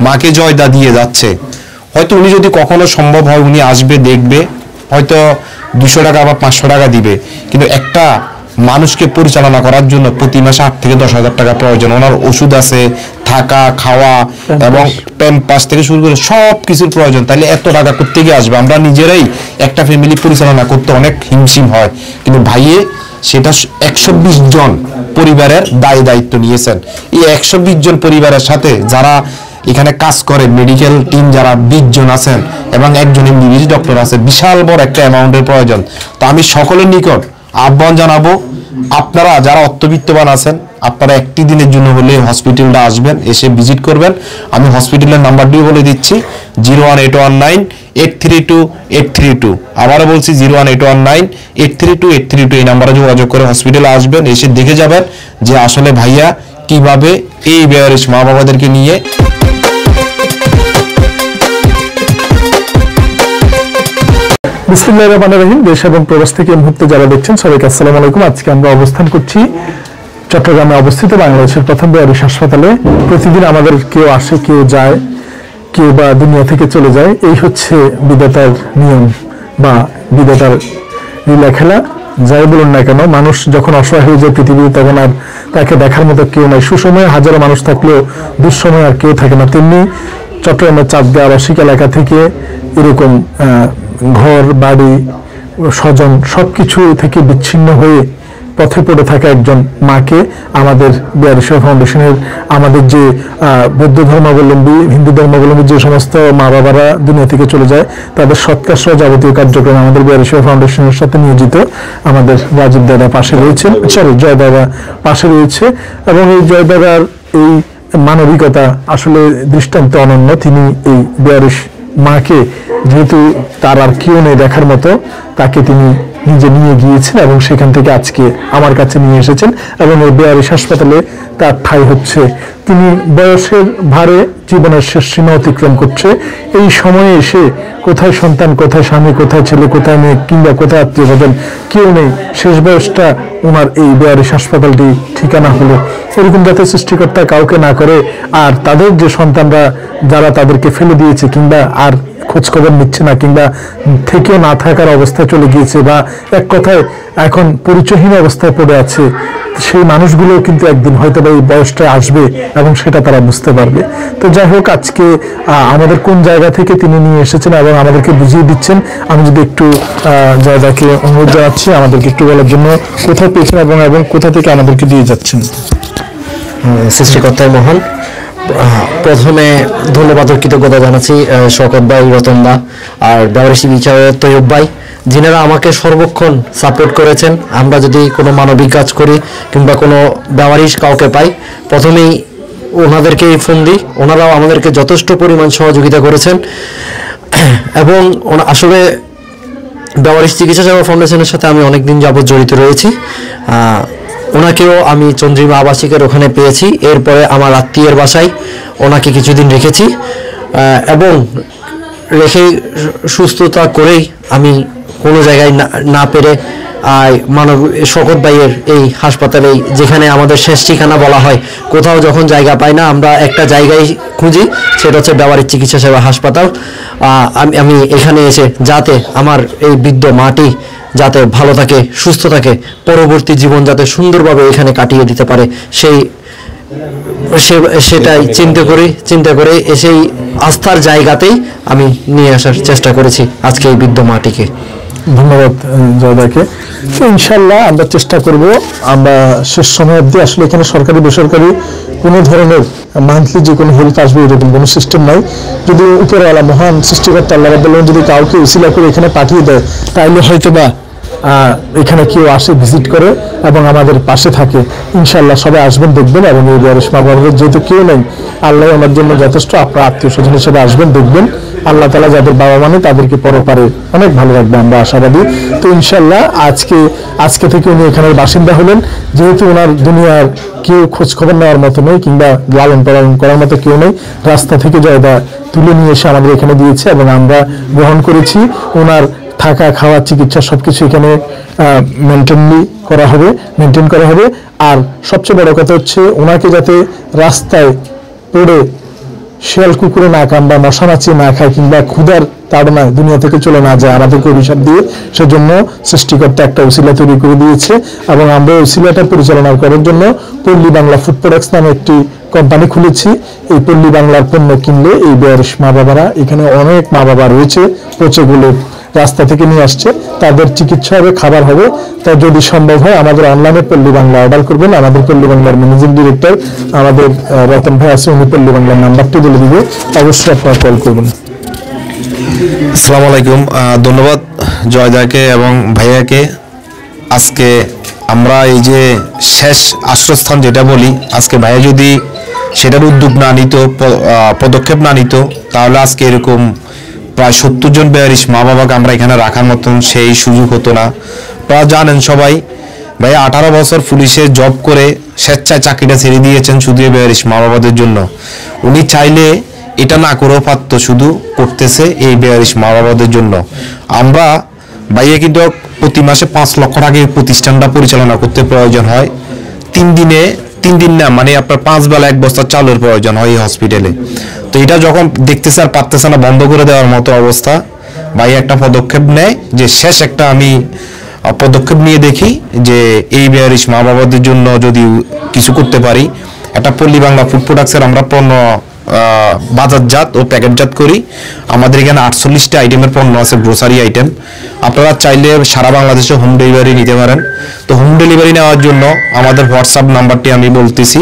মাকে জয়দা দিয়ে যাচ্ছে। হয়তো উনি যদি কখনো সম্ভব হয় উনি আসবে, দেখবে, হয়তো 200 টাকা বা 500 টাকা দিবে, কিন্তু একটা মানুষকে পরিচালনা করার জন্য প্রতি মাসে 8 থেকে 10,000 টাকা প্রয়োজন। ওনার ওষুধ আছে, থাকা খাওয়া এবং প্যাম্পাস থেকে শুরু করে সব কিছুর প্রয়োজন। তাহলে এত টাকা করতে গিয়ে আসবে? আমরা নিজেরাই একটা ফ্যামিলি পরিচালনা করতে অনেক হিমশিম হয়, কিন্তু ভাইয়ে সেটা 120 জন পরিবারের দায়িত্ব নিয়েছেন। এই 120 জন পরিবারের সাথে যারা এখানে কাজ করে, মেডিকেল টিম যারা 20 জন আছেন এবং একজন এমবিবিএস ডক্টর আছে, বিশাল বড় একটা অ্যামাউন্টের প্রয়োজন। তো আমি সকলের নিকট আহ্বান জানাবো, আপনারা যারা অর্থবিত্তবান আছেন, আপনারা একটি দিনের জন্য হলে হসপিটালটা আসবেন, এসে ভিজিট করবেন। আমি হসপিটালের নাম্বারটিও বলে দিচ্ছি, 01819832832। আবারও বলছি 01819832832। এই নাম্বারে যোগাযোগ করে হসপিটালে আসবেন, এসে দেখে যাবেন যে আসলে ভাইয়া কিভাবে এই বেয়ারিশ মা বাবাদেরকে নিয়ে বিসমিল্লাহির রহমানির রহিম। দেশ এবং প্রবাস থেকে এই মুহূর্তে যারা দেখছেন সবাইকে আসসালামু আলাইকুম। আজকে আমরা অবস্থান করছি চট্টগ্রামে অবস্থিত বাংলাদেশের প্রথম বেয়ারিশ হাসপাতালে। প্রতিদিন আমাদের কেউ আসে, কেউ যায়, কেউ বা দুনিয়া থেকে চলে যায়। এই হচ্ছে বিধাতার নিয়ম বা বিধাতার লীলা খেলা, যাই বলুন না কেন। মানুষ যখন অসহায় হয়ে যায় পৃথিবীতে, তখন আর তাকে দেখার মতো কেউ নাই। সুসময়ে হাজারো মানুষ থাকলেও দুঃসময়ে আর কেউ থাকে না। তেমনি চট্টগ্রামের চাঁদগাঁ আবাসিক এলাকা থেকে এরকম ঘর বাড়ি স্বজন সবকিছু থেকে বিচ্ছিন্ন হয়ে পথে পড়ে থাকা একজন মাকে আমাদের বেয়ারিশ ফাউন্ডেশনের, আমাদের যে বৌদ্ধ ধর্মাবলম্বী, হিন্দু ধর্মাবলম্বী যে সমস্ত মা বাবারা দুনিয়া থেকে চলে যায়, তাদের সৎকার সহ যাবতীয় কার্যক্রম আমাদের বেয়ারিশ ফাউন্ডেশনের সাথে নিয়োজিত আমাদের রাজীব দাদা পাশে রয়েছেন, জয় দাদা পাশে রয়েছে। এবং এই জয় দাদার এই মানবিকতা আসলে দৃষ্টান্ত অনন্য। তিনি এই বেয়ারিশ মাকে, যেহেতু তার আর কেউ নেই দেখার মতো, তাকে তিনি নিজে নিয়ে গিয়েছেন এবং সেখান থেকে আজকে আমার কাছে নিয়ে এসেছেন। এবং এই বেয়ারিশ হাসপাতালে তার ঠাঁই হচ্ছে। তিনি বয়সের ভারে জীবনের শেষ সীমা অতিক্রম করছে। এই সময়ে এসে কোথায় সন্তান, কোথায় স্বামী, কোথায় ছেলে, কোথায় মেয়ে, কিংবা কোথায় আত্মীয় স্বজন, কেউ নেই। শেষ বয়সটা ওনার এই বেয়ারিশ হাসপাতালটি ঠিকানা হলো। এরকম যাতে সৃষ্টিকর্তা কাউকে না করে, আর তাদের যে সন্তানরা যারা তাদেরকে ফেলে দিয়েছে কিংবা আর খোঁজ খবর নিচ্ছে না, কিংবা থেকেও না থাকার অবস্থায় চলে গিয়েছে, বা এক কথায় এখন পরিচয়হীন অবস্থায় পড়ে আছে, সেই মানুষগুলো কিন্তু একদিন হয়তো বা এই বয়সটা আসবে এবং সেটা তারা বুঝতে পারবে। তো যাই হোক, আজকে আমাদের কোন জায়গা থেকে তিনি নিয়ে এসেছেন এবং আমাদেরকে বুঝিয়ে দিচ্ছেন। আমি যদি একটু জায়গাকে অনুরোধ জানাচ্ছি আমাদেরকে একটু বলার জন্য কোথায় পেয়েছেন এবং কোথা থেকে আমাদেরকে দিয়ে যাচ্ছেন। সৃষ্টিকর্তার মহান, প্রথমে ধন্যবাদ ও কৃতজ্ঞতা জানাচ্ছি শওকত ভাই, রতন দা আর বেয়ারিশ বিচারক তৈয়ব ভাই, যিনারা আমাকে সর্বক্ষণ সাপোর্ট করেছেন। আমরা যদি কোনো মানবিক কাজ করি কিংবা কোনো বেয়ারিশ কাউকে পাই, প্রথমেই ওনাদেরকেই ফোন দিই। ওনারাও আমাদেরকে যথেষ্ট পরিমাণ সহযোগিতা করেছেন। এবং আসলে বেয়ারিশ চিকিৎসা সেবা ফাউন্ডেশনের সাথে আমি অনেকদিন যাবৎ জড়িত রয়েছি। ওনাকেও আমি চন্দ্রিমা আবাসিকের ওখানে পেয়েছি। এরপরে আমার আত্মীয়ের বাসায় ওনাকে কিছুদিন রেখেছি এবং রেখে সুস্থতা করেই আমি কোনো জায়গায় না পেরে শওকত ভাইয়ের এই হাসপাতালে, যেখানে আমাদের শেষ ঠিকানা বলা হয়, কোথাও যখন জায়গা পাই না আমরা একটা জায়গায় খুঁজি, সেটা হচ্ছে বেয়ারিশ চিকিৎসা সেবা হাসপাতাল। আমি এখানে এসে যাতে আমার এই বৃদ্ধ মাটি যাতে ভালো থাকে, সুস্থ থাকে, পরবর্তী জীবন যাতে সুন্দরভাবে এখানে কাটিয়ে দিতে পারে, সেটাই চিন্তা করে সেই আস্থার জায়গাতেই আমি নিয়ে আসার চেষ্টা করেছি আজকে এই বৃদ্ধ মাটিকে। ধন্যবাদ জয়দাকে। ইনশাল্লাহ আমরা চেষ্টা করব, আমরা শেষ সময় অবধি, আসলে এখানে সরকারি বেসরকারি কোনো ধরনের মান্থলি যে কোনো হেল্প আসবে এরকম কোনো সিস্টেম নাই। যদি উপরওয়ালা মহান সৃষ্টিকর্তা আল্লাহ রাব্বুল আলামিন যদি কাউকে উসিলা করে এখানে পাঠিয়ে দেয়, তাইলে হয়তো বা এখানে কেউ আসে, ভিজিট করে এবং আমাদের পাশে থাকে। ইনশাল্লাহ সবাই আসবেন, দেখবেন। এবং এই বেয়ারিশ মা বাবাদের যেহেতু কেউ নেই, আল্লাহ আমার জন্য যথেষ্ট। আপনার আত্মীয় স্বজন হিসেবে আসবেন, দেখবেন। আল্লাহ তাআলা যাদের বাবা মানে তাদেরকে পরপারে অনেক ভালো রাখবে, আমরা আশাবাদী। তো ইনশাল্লাহ আজকে থেকে উনি এখানের বাসিন্দা হলেন। যেহেতু ওনার দুনিয়ার কেউ খোঁজ খবর নেওয়ার মতো নেই কিংবা লালন পালন করার মতো কেউ নেই, রাস্তা থেকে জয়দা তুলে নিয়ে এসে আমাদের এখানে দিয়েছে এবং আমরা গ্রহণ করেছি। ওনার থাকা, খাওয়া, চিকিৎসা সবকিছু এখানে মেনটেন করা হবে। আর সবচেয়ে বড় কথা হচ্ছে, ওনাকে যাতে রাস্তায় পড়ে শিয়াল কুকুরে না কামড়া, মশা মাছি না খায়, কিংবা ক্ষুধার তাড়নায় দুনিয়া থেকে চলে না যায় আমাদেরকে অভিশাপ দিয়ে, সেজন্য সৃষ্টিকর্তা একটা উসিলা তৈরি করে দিয়েছে। এবং আমরা উসিলাটা পরিচালনা করার জন্য পল্লী বাংলা ফুড প্রোডাক্টস নামে একটি কোম্পানি খুলেছি। এই পল্লী বাংলার পণ্য কিনলে এই বেয়ারিশ মা বাবারা, এখানে অনেক মা বাবা রয়েছে পচেগুলো রাস্তা থেকে নিয়ে আসছে, তাদের চিকিৎসা হবে, খাবার হবে। তা যদি সম্ভব হয় আমাদের অনলাইনে পল্লী বাংলা অর্ডার করবেন। আমাদের পল্লী বাংলার ম্যানেজিং ডিরেক্টর আমাদের রতন ভাই আছে, উনি পল্লী বাংলার নাম্বারটি বলে দিবে, অবশ্যই আপনারা কল করবেন। আসসালামু আলাইকুম। ধন্যবাদ জয়দাকে এবং ভাইয়াকে। আজকে আমরা এই যে শেষ আশ্রয়স্থান যেটা বলি, আজকে ভাইয়া যদি সেটার উদ্যোগ না নিত, পদক্ষেপ না নিত, তাহলে আজকে এরকম প্রায় 70 জন বেয়ারিশ মা বাবাকে আমরা এখানে রাখার মতন সেই সুযোগ হতো না। আপনারা জানেন সবাই, ভাইয়া 18 বছর পুলিশে জব করে স্বেচ্ছায় চাকরিটা ছেড়ে দিয়েছেন শুধু এই বেয়ারিশ মা বাবাদের জন্য। উনি চাইলে এটা না করেও পারত, শুধু করতেছে এই বেয়ারিশ মা বাবাদের জন্য। আমরা ভাইয়া কিন্তু প্রতি মাসে 5 লক্ষ টাকা প্রতিষ্ঠানটা পরিচালনা করতে প্রয়োজন হয়। 3 দিন না, মানে আপনার 5 বেলা 1 বস্তা চালের প্রয়োজন হয় এই হসপিটালে। তো এটা যখন দেখতেছে আর পারতেছে না, বন্ধ করে দেওয়ার মতো অবস্থা, ভাই একটা পদক্ষেপ নেয় যে শেষ একটা আমি পদক্ষেপ নিয়ে দেখি যে এই বেয়ারিশ মা বাবাদের জন্য যদি কিছু করতে পারি। একটা পল্লী বাংলা ফুড প্রোডাক্টসের আমরা পণ্য বাজারজাত ও প্যাকেটজাত করি। আমাদের এখানে 48টা আইটেমের পণ্য আছে, গ্রোসারি আইটেম। আপনারা চাইলে সারা বাংলাদেশে হোম ডেলিভারি নিতে পারেন। তো হোম ডেলিভারি নেওয়ার জন্য আমাদের হোয়াটসঅ্যাপ নাম্বারটি আমি বলতেছি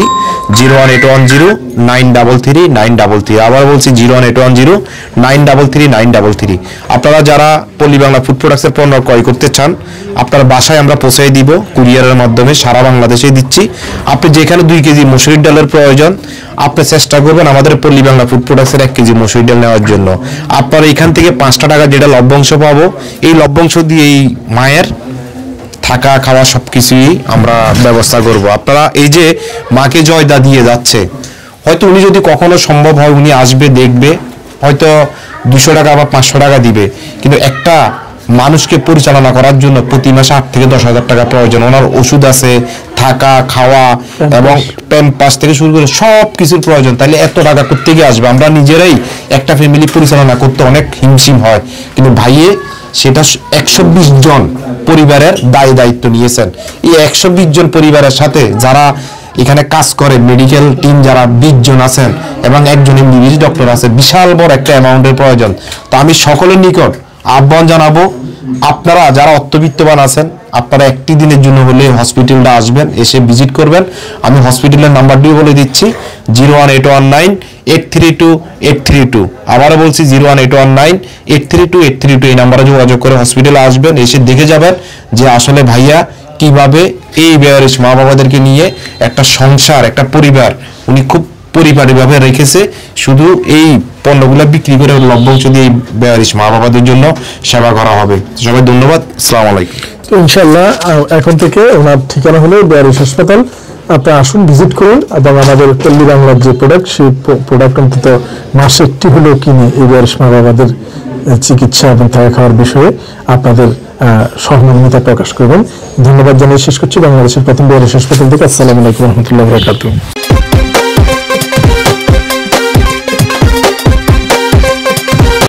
01810933933। আবার বলছি 01810933933। আপনারা যারা পল্লী বাংলা ফুড প্রোডাক্টসের পণ্য ক্রয় করতে চান, আপনার বাসায় আমরা পৌঁছে দিব কুরিয়ারের মাধ্যমে, সারা বাংলাদেশে দিচ্ছি। আপনি যেখানে 2 কেজি মসুরির ডালের প্রয়োজন, আপনি চেষ্টা করবেন আমাদের পল্লী বাংলা ফুড প্রোডাক্টসের 1 কেজি মসুরির ডাল নেওয়ার জন্য। আপনারা এখান থেকে 5টা টাকা যেটা লভ্যাংশ পাবো, এই লভ্যাংশ দিয়ে এই মায়ের থাকা খাওয়া সবকিছুই আমরা ব্যবস্থা করব। আপনারা এই যে মাকে জয়দা দিয়ে যাচ্ছে, হয়তো উনি যদি কখনো সম্ভব হয় উনি আসবে, দেখবে, হয়তো 200 টাকা বা 500 টাকা দিবে, কিন্তু একটা মানুষকে পরিচালনা করার জন্য প্রতি মাসে 8 থেকে 10,000 টাকা প্রয়োজন। ওনার ওষুধ আছে, থাকা খাওয়া এবং প্যাম্পাস থেকে শুরু করে সব কিছুর প্রয়োজন। তাহলে এত টাকা করতে গিয়ে আসবে? আমরা নিজেরাই একটা ফ্যামিলি পরিচালনা করতে অনেক হিমশিম হয়, কিন্তু ভাইয়ে সেটা 120 জন পরিবারের দায়িত্ব নিয়েছেন। এই 120 জন পরিবারের সাথে যারা এখানে কাজ করে, মেডিকেল টিম যারা 20 জন আছেন এবং একজন এমবিবিএস ডক্টর আছে, বিশাল বড় একটা অ্যামাউন্টের প্রয়োজন। তো আমি সকলের নিকট আহ্বান জানাবো, আপনারা যারা অর্থবিত্তবান আছেন, আপনারা একটি দিনের জন্য হলে হসপিটালটা আসবেন, এসে ভিজিট করবেন। আমি হসপিটালের নাম্বারটিও বলে দিচ্ছি 01819832832। আবারও বলছি 01819832832। এই নাম্বারে যোগাযোগ করে হসপিটালে আসবেন, এসে দেখে যাবেন যে আসলে ভাইয়া কিভাবে এই বেয়ারিশ মা বাবাদেরকে নিয়ে একটা সংসার, একটা পরিবার উনি খুব পরিপাটিভাবে রেখেছে। শুধু এই পণ্যগুলো বিক্রি করে লভ্যাংশ দিয়ে এই বেয়ারিশ মা বাবাদের জন্য সেবা করা হবে। সবাই ধন্যবাদ, আসসালামু আলাইকুম। তো ইনশাআল্লাহ এখন থেকে ওনার ঠিকানা হলো বেয়ারিশ হাসপাতাল। আপনারা আসুন, ভিজিট করুন এবং আমাদের পল্লী বাংলার যে প্রোডাক্ট, সেই প্রোডাক্ট অন্তত মাসে একটি হলেও কিনে এই বেয়ারিশ মা বাবাদের চিকিৎসা এবং থাকা খাওয়ার বিষয়ে আপনাদের সহমর্মিতা প্রকাশ করবেন। ধন্যবাদ জানিয়ে শেষ করছি বাংলাদেশের প্রথম বেয়ারিশ হাসপাতাল থেকে। আসসালামু আলাইকুম রহমতুল্লাহ বরকাতুহু।